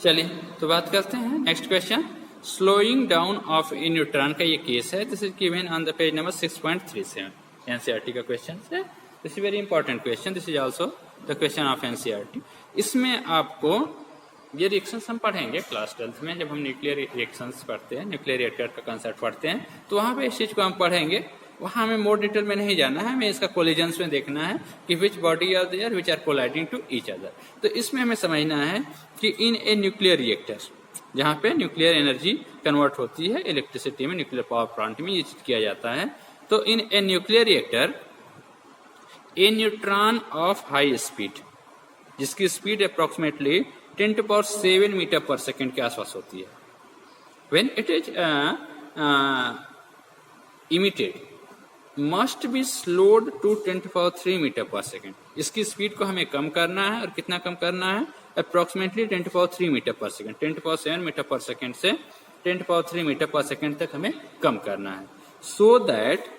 चलिए तो बात करते हैं next question. Slowing down of A neutron का ये केस है। This is given on the page number 6.37 NCERT का क्वेश्चन है। This is very important question. This is also the question of NCERT. इसमें आपको ये रिएक्शंस हम पढ़ेंगे क्लास 12th में, जब हम न्यूक्लियर रिएक्शंस पढ़ते हैं, न्यूक्लियर रिएक्टर का कंसेप्ट पढ़ते हैं, तो वहाँ पे इस चीज़ को हम पढ़ेंगे। वहाँ हमें मोर डिटेल में नहीं जाना है, हमें इसका कोलिजन्स में देखना है कि which body are there which are colliding to each other. तो इसमें हमें समझना है कि इन ए न्यूक्लियर रिएक्टर, जहाँ पे न्यूक्लियर एनर्जी कन्वर्ट होती है इलेक्ट्रिसिटी में, न्यूक्लियर पावर प्लांट में ये चीज किया जाता है। तो in a nuclear reactor a neutron of high speed, जिसकी speed approximately 10⁷ metre per second के आसपास होती है, when it is emitted must be slowed to 10⁻³ metre per second. इसकी स्पीड को हमें कम करना है, और कितना कम करना है? Approximately 10⁻³ metre per second, 10⁷ metre per second से 10⁻³ मीटर पर सेकेंड तक हमें कम करना है, so that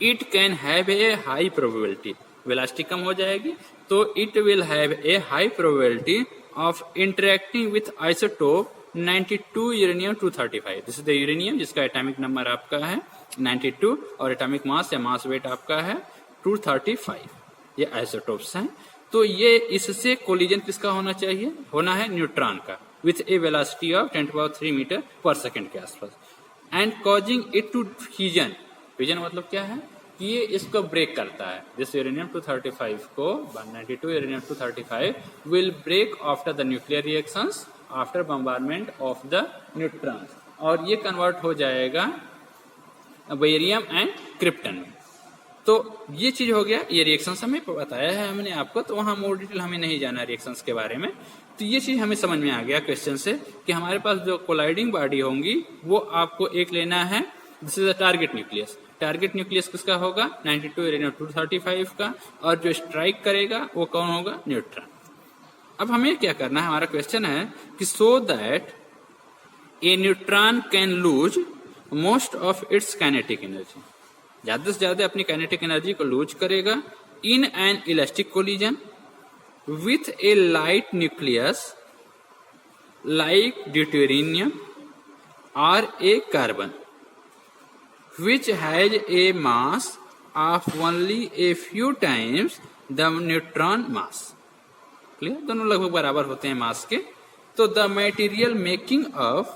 it can have a high probability. Velocity कम हो जाएगी तो it will have a high probability of interacting with isotope 92 uranium 235। This is the uranium जिसका एटॉमिक नंबर आपका है 92 और एटॉमिक मास या मास वेट आपका है 235। ये आइसोटोप्स हैं। तो ये इससे कोलिजन किसका होना चाहिए? होना है न्यूट्रॉन का, with a velocity of 10⁻³ metre per second के आसपास, and causing it to fusion. Fusion मतलब क्या है कि ये इसको ब्रेक करता है। दिस यूरेनियम 235 को 92 uranium 235 will break after the nuclear reactions after bombardment of the neutrons, और ये कन्वर्ट हो जाएगा बेरियम एंड क्रिप्टन में। तो ये चीज हो गया, ये रिएक्शंस हमें बताया है हमने आपको, तो वहां मोर डिटेल हमें नहीं जाना रिएक्शंस के बारे में। तो ये चीज हमें समझ में आ गया क्वेश्चन से कि हमारे पास जो कोलाइडिंग बॉडी होंगी वो आपको एक लेना है। This is the target nucleus. Target nucleus किसका होगा? 92 यूरेनियम 235 का, और जो स्ट्राइक करेगा वो कौन होगा? न्यूट्रॉन। अब हमें क्या करना है? हमारा क्वेश्चन है कि so that A neutron can lose most of its kinetic energy, ज्यादा से ज्यादा अपनी काइनेटिक एनर्जी को लूज करेगा इन an elastic collision with A light nucleus like deuterium और ए carbon which has a mass of only a few times the neutron mass। Clear? दोनों लगभग बराबर होते हैं मास के। तो the material making of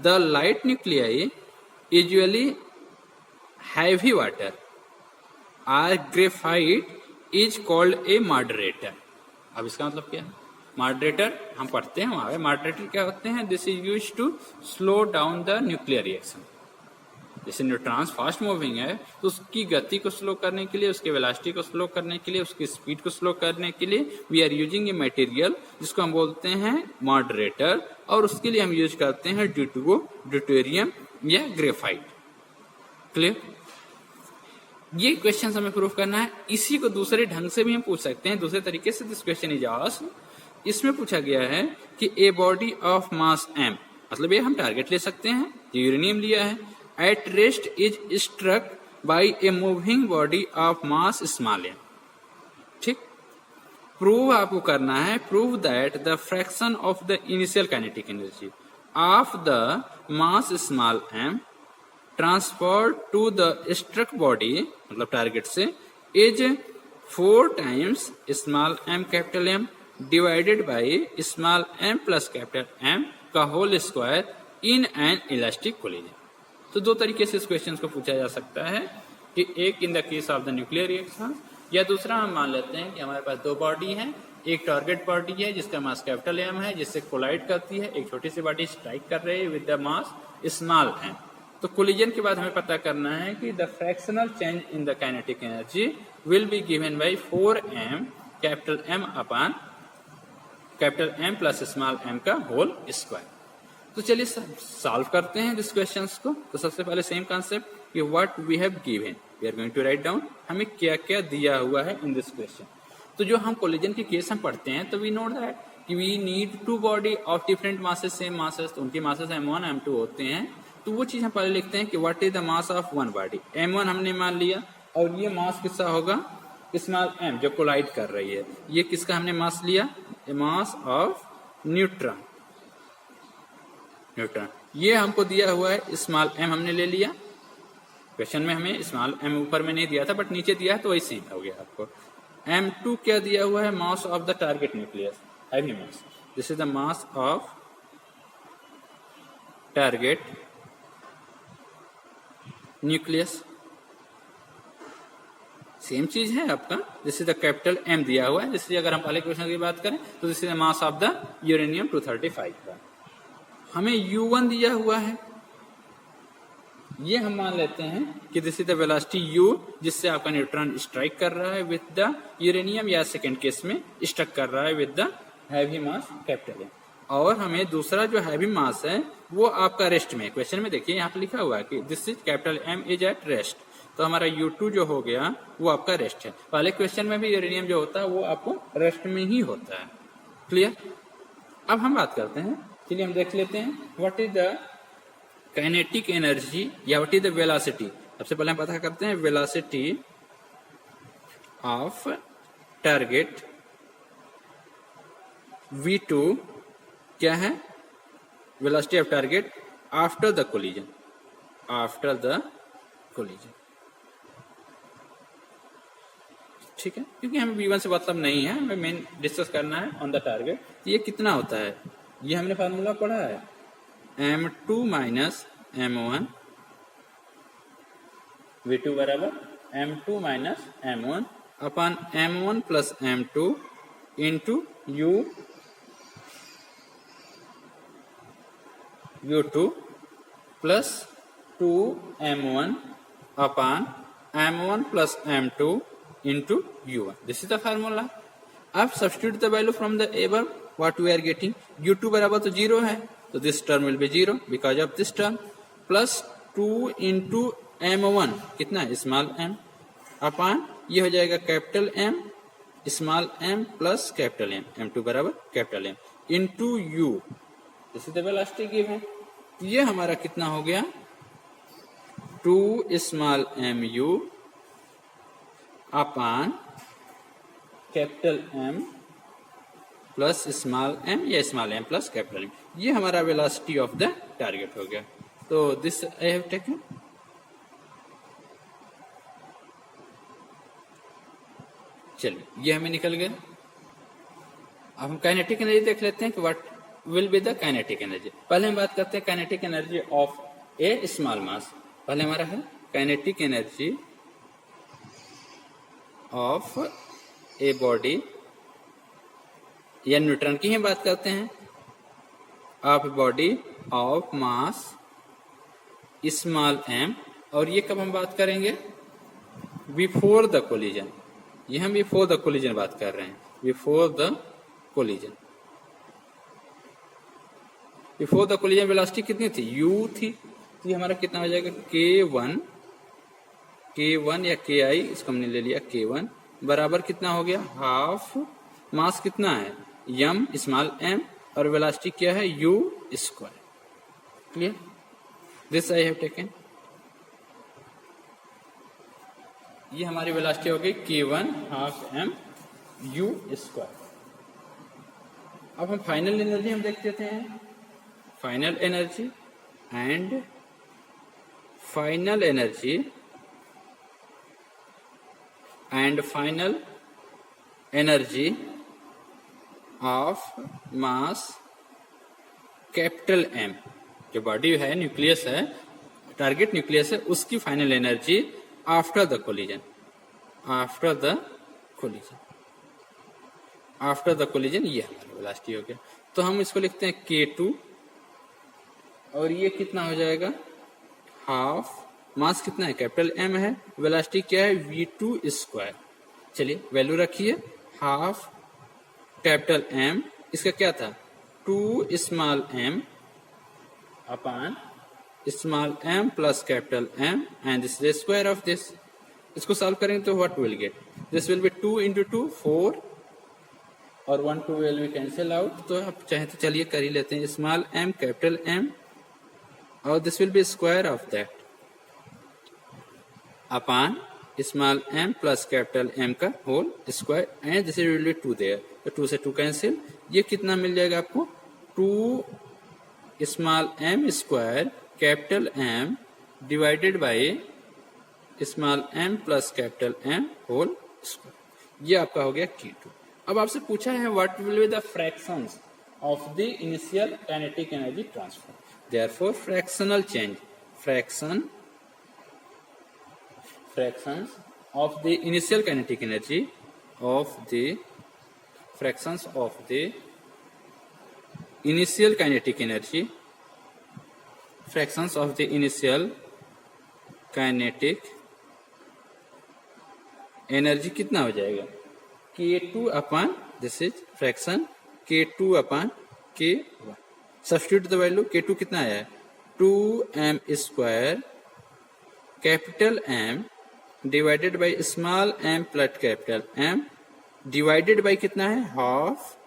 the light nuclei usually heavy water और graphite is called a moderator. अब इसका मतलब क्या है? मॉडरेटर हम पढ़ते हैं वहां पे। मॉडरेटर क्या होते हैं? This is used to slow down the nuclear reaction. जैसे न्यूट्रॉन्स फास्ट मूविंग है तो उसकी गति को स्लो करने के लिए, उसके वेलोसिटी को स्लो करने के लिए, उसकी स्पीड को स्लो करने के लिए we are using a material जिसको हम बोलते हैं मॉडरेटर, और उसके लिए हम यूज करते हैं ड्यूटेरियम या ग्रेफाइट। क्लियर? ये क्वेश्चन हमें प्रूव करना है। इसी को दूसरे ढंग से भी हम पूछ सकते हैं, दूसरे तरीके से। This question is asked. इसमें पूछा गया है कि ए बॉडी ऑफ मास m, मतलब ये हम टारगेट ले सकते हैं, यूरेनियम लिया है, at rest is struck by a moving body of mass small m। ठीक? प्रूव आपको करना है, prove that the fraction of the initial kinetic energy of the mass small m transfer to the struck body, मतलब target से, is 4 times small m capital M divided by small m plus capital M का whole square in an elastic collision. तो दो तरीके से इस question को पूछा जा सकता है कि एक in the case of the nuclear reaction, या दूसरा हम मान लेते हैं कि हमारे पास दो बॉडी है। एक टारगेट बॉडी है जिसका मास कैपिटल M है, जिससे कोलाइड करती है, एक छोटी सी बॉडी स्ट्राइक कर रही है with the mass small m। तो कोलिजन के बाद हमें पता करना है कि the fractional change in the kinetic energy will be given by 4m capital M upon capital M plus small m का होल स्क्वायर। तो चलिए सॉल्व करते हैं इस क्वेश्चंस को। तो सबसे पहले सेम कॉन्सेप्ट कि what we have given, we are going to write down हमें क्या क्या दिया हुआ है इन दिस क्वेश्चन। तो जो हम कोलिजन के केस हम पढ़ते हैं तो वी नो दैट कि we need to body of different masses, same masses, तो उनके मासेस m1 m2 होते हैं। तो वो चीज हम पहले लिखते हैं कि what is the mass of one body. m1 हमने मान लिया, और ये मास किसका होगा? स्मॉल m जो कोलाइड कर रही है। ये किसका हमने मास लिया? Mass of neutron. न्यूट्रॉन ये हमको दिया हुआ है स्मॉल m हमने ले लिया, क्वेश्चन में हमें स्मॉल m ऊपर में नहीं दिया था बट नीचे दिया है तो वैसे ही हो गया आपको। m2 क्या दिया हुआ है, mass of the target nucleus, heavy mass, this is the mass of target nucleus, same चीज है आपका। This is the capital M दिया हुआ है, जिससे अगर हम पहले क्वेश्चन की बात करें तो this is the mass of the uranium 235 का। हमें U1 दिया हुआ है, ये हम मान लेते हैं कि this is the velocity U जिससे आपका न्यूट्रॉन स्ट्राइक कर रहा है विद द यूरेनियम, या सेकेंड केस में स्ट्रक कर रहा है with the heavy mass capital M। और हमें दूसरा जो हैवी मास है वो आपका रेस्ट में, क्वेश्चन में देखिए यहाँ पे लिखा हुआ है कि this is capital M is at rest, तो हमारा U2 जो हो गया वो आपका रेस्ट है। पहले क्वेश्चन में भी यूरेनियम जो होता है वो आपको रेस्ट में ही होता है। क्लियर? अब हम बात करते हैं, चलिए हम देख लेते हैं what is the kinetic energy या व्हाट इज द वेलोसिटी। सबसे पहले हम पता करते हैं वेलोसिटी ऑफ टारगेट V2 क्या है, velocity of target after the collision, after the collision. ठीक है, क्योंकि हमें V1 से मतलब नहीं है, हमें मेन डिस्कस करना है ऑन द टारगेट। ये कितना होता है, ये हमने फार्मूला पढ़ा है, M2 माइनस M1 V2 बराबर M2 minus M1 upon M1 plus M2 into U2 plus 2M1 upon M1 plus M2 into U1. This is the formula. अब substitute the value from the above, what we are getting, U2 बराबर तो 0 है, तो this term will be 0 because of this term, plus 2 into M1 कितना है, small m, अपान ये हो जाएगा capital M small m plus capital M, M2 बराबर capital M into U, this is the velocity given. ये हमारा कितना हो गया, 2 small mu upon capital M plus small m या small m plus capital M, ये हमारा वेलोसिटी ऑफ द टारगेट हो गया। तो दिस आई हैव टेकन। चलिए ये हमें निकल गया। अब हम काइनेटिक एनर्जी देख लेते हैं कि what will be the kinetic energy. पहले हम बात करते हैं kinetic energy of A small mass. पहले हमारा है kinetic energy of a body या न्यूट्रॉन की हम बात करते हैं, of body of mass small m, और ये कब हम बात करेंगे, बिफोर द कोलिजन। ये हम बिफोर द कोलिजन बात कर रहे हैं, before the collision. Before the collision velocity कितनी थी, u थी, तो ये हमारा कितना हो जाएगा, k1 या ki, इसको हमने ले लिया k1 बराबर कितना हो गया, हाफ मास कितना है m स्मॉल m और वेलोसिटी क्या है u square. Clear? This I have taken. ये हमारी वेलोसिटी हो गई k1 half m u square. अब हम फाइनल एनर्जी हम देख लेते हैं, final energy and final energy and final energy of mass capital M, जो बॉडी है न्यूक्लियस है, टारगेट न्यूक्लियस है, उसकी final energy after the collision, after the collision, after the collision, ये हमारा वेलोसिटी हो गया। तो हम इसको लिखते हैं k2 और ये कितना हो जाएगा, हाफ मास कितना है कैपिटल M है, वेलोसिटी क्या है v2 स्क्वायर। चलिए वैल्यू रखिए, हाफ कैपिटल M, इसका क्या था 2 small m upon small m plus capital M and this is square of this. इसको सॉल्व करेंगे तो what will get, this will be 2 into 2 4 और 1 2 विल बी कैंसिल आउट। तो आप चाहे तो चलिए कर ही लेते हैं, स्मॉल m कैपिटल M और this will be square of that upon small m plus capital M का whole square and this will be 2 there, तो 2 से 2 कैंसिल, ये कितना मिल जाएगा आपको 2 small m square capital M divided by small m plus capital M whole square. ये आपका हो गया Q2। अब आपसे पूछा है what will be the fractions of the initial kinetic energy transfer. Therefore fractional change, fractions of the initial kinetic energy of the fractions of the initial kinetic energy, fractions of the initial kinetic energy कितना हो जाएगा K2 upon this is fraction K2 upon K1। Substitute the value K2 कितना आया है 2m square capital M divided by small m plus capital M divided by कितना है half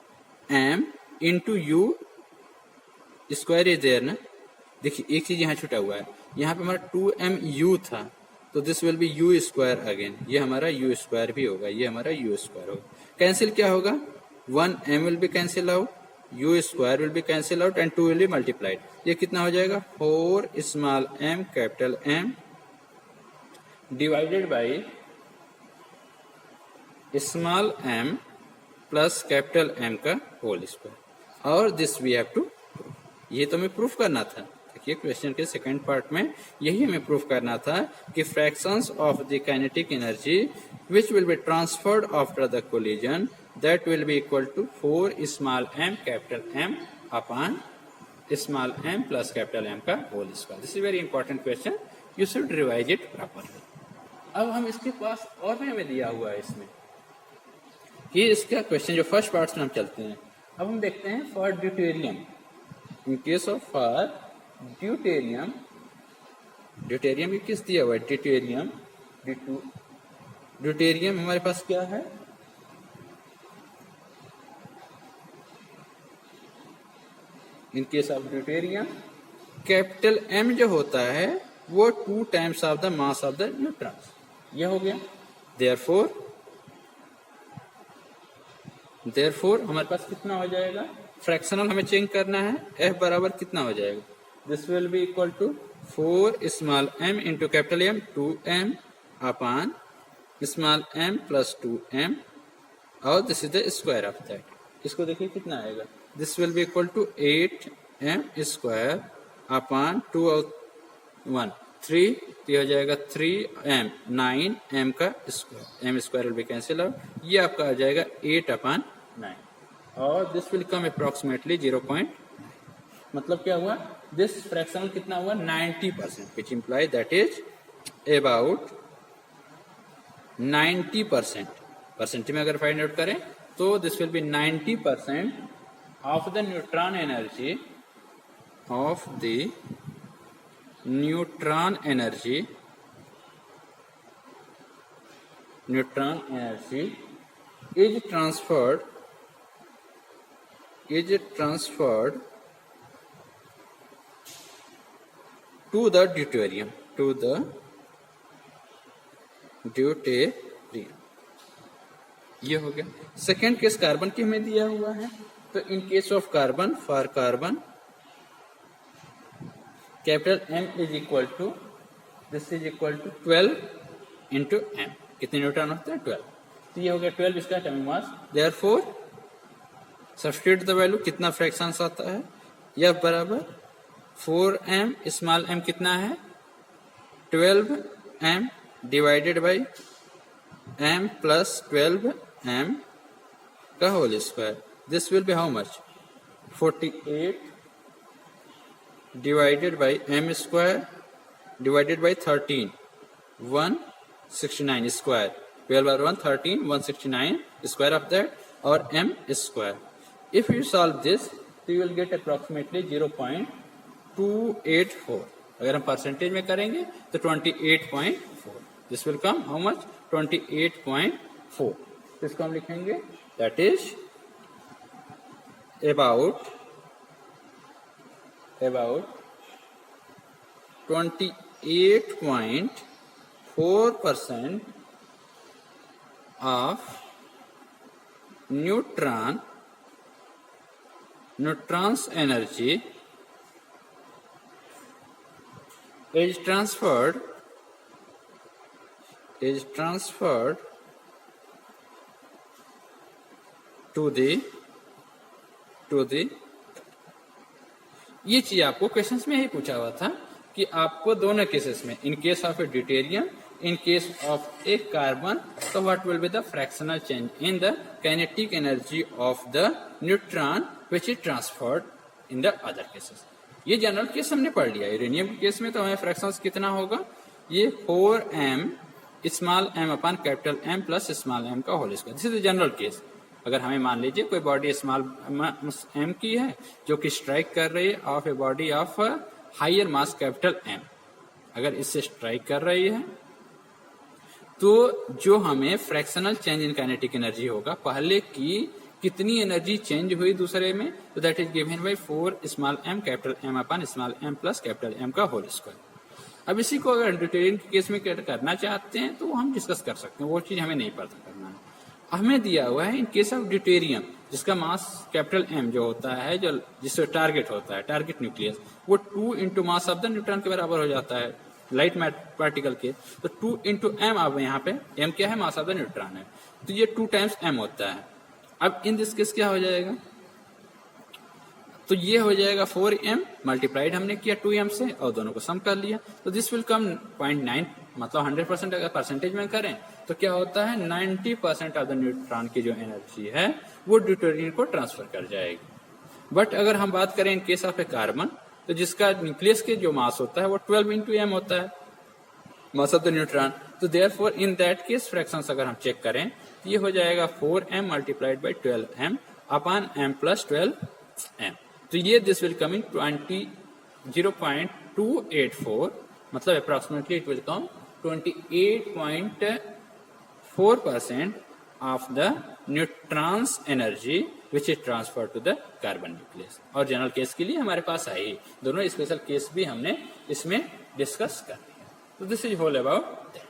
m into you square is there ना। देखिए एक चीज यहाँ छूटा हुआ है, यहाँ पे हमारा 2m u था तो this will B u square again, ये हमारा u स्क्वायर भी होगा, ये हमारा u स्क्वायर होगा। कैंसिल क्या होगा 1m will be cancel out, u square will be cancel out and 2 will be multiplied. ये कितना हो जाएगा 4 small m capital M divided by small m plus capital M का होल स्क्वायर। और this we have to, ये तो हमें proof करना था। देखिए क्वेश्चन के सेकंड पार्ट में यही हमें प्रूफ करना था कि fractions of the kinetic energy which will be transferred after the collision that will be equal to 4 small m capital M upon small m plus capital M का whole square. This is very important question, you should revise it properly. अब हम इसके पास और भी हमें दिया हुआ है इसमें, ये इसका क्वेश्चन जो फर्स्ट पार्ट में हम चलते हैं। अब हम देखते हैं for deuterium, in case of for deuterium, deuterium ये किस दिया हुआ है ड्यूटेरियम, ड्यूटेरियम हमारे पास क्या है इन case of deuterium capital M जो होता है वो 2 times of the mass of the neutron, ये हो गया। देयरफॉर हमारे पास कितना हो जाएगा, फ्रैक्शनल हमें चेंज करना है, F बराबर कितना हो जाएगा, this will be equal to 4 small m into capital M 2m upon small m plus 2m और this is the square of that. इसको देखिए कितना आएगा, this will be equal to 8m square upon 2 और 1 3, तो ये हो जाएगा 3m 9m का square, m square will be cancel out, ये आपका आ जाएगा 8 अपॉन 9 और दिस विल कम अप्रोक्सीमेटली 0.9। मतलब क्या हुआ, दिस फ्रैक्शनल कितना हुआ 90%, which imply that is about 90%। Percent में अगर फाइंड आउट करें तो this will be 90% of the neutron energy, of the neutron energy is transferred to the deuterium, ये हो गया। सेकेंड केस कार्बन की हमें दिया हुआ है, तो in case of carbon, for carbon capital M is equal to, this is equal to 12 into M, कितने न्यूट्रॉन होते हैं 12, तो ये हो गया 12 इसका atomic mass. Therefore substitute the value, कितना फ्रैक्शंस आता है, यह बराबर 4m स्मॉल m कितना है 12m divided by m plus 12m का whole square, this will be how much 48 divided by m square divided by 13 169 square, 12 बार 1 13 169 स्क्वायर ऑफ दैट और m square. If you solve this तो you will get approximately 0.284। अगर हम percentage में करेंगे तो 28.4, this will come how much 28.4। तो इसको हम लिखेंगे that is about 28.4% of neutron neutrons energy is transferred to the ये चीज आपको क्वेश्चंस में ही पूछा हुआ था कि आपको दोनों केसेस में, in case of a deuterium, in case of a carbon, तो what will be the fractional change in the kinetic energy of the neutron which is transferred in the other cases. ये general case हमने पढ़ लिया। Uranium के case में तो हमें fractions कितना होगा, ये 4m small m upon capital M plus small m का whole square. This is the general case. अगर हमें मान लीजिए कोई बॉडी स्मॉल m की है जो कि स्ट्राइक कर रही है of a body of higher mass capital M, अगर इससे स्ट्राइक कर रही है तो जो हमें fractional change in kinetic energy होगा, पहले की कितनी एनर्जी चेंज हुई दूसरे में, तो that is given by 4 small m capital M upon small m plus capital M का होल स्क्वायर। अब इसी को अगर ड्यूटेरियम के केस में करना चाहते हैं तो हम डिस्कस कर सकते हैं, वो चीज हमें नहीं पता करना है। हमें दिया हुआ है इन केस ऑफ ड्यूटेरियम जिसका मास कैपिटल M जो होता है, जो जिससे टारगेट होता है, टारगेट न्यूक्लियस, वो 2 into mass of the neutron के बराबर हो जाता है लाइट पार्टिकल के। तो 2 इंटू M, अब यहाँ पे M क्या है, मास ऑफ द न्यूट्रॉन है, तो ये 2 टाइम्स M होता है। अब इन दिस केस क्या हो जाएगा, तो ये हो जाएगा 4m मल्टीप्लाइड हमने किया 2m से और दोनों को सम कर लिया, तो दिस विल कम 0.9, मतलब 100% अगर परसेंटेज में करें तो क्या होता है 90% ऑफ द न्यूट्रॉन की जो एनर्जी है वो ड्यूटेरियम को ट्रांसफर कर जाएगी। बट अगर हम बात करें इन केस ऑफ ए कार्बन, तो जिसका न्यूक्लियस के जो मास होता है वो 12 इंटू m होता है, मास ऑफ द न्यूट्रॉन। तो therefore in that case fractions अगर हम चेक करें तो ये हो जाएगा 4m multiplied by 12m upon m plus 12m। तो ये दिस विल कम इन 0.284, मतलब approximately it will come 28.4% of the neutrons energy which is transfer to the carbon nucleus. और जनरल केस के लिए हमारे पास आई, दोनों स्पेशल केस भी हमने इसमें डिस्कस कर लिया। तो this is whole about that.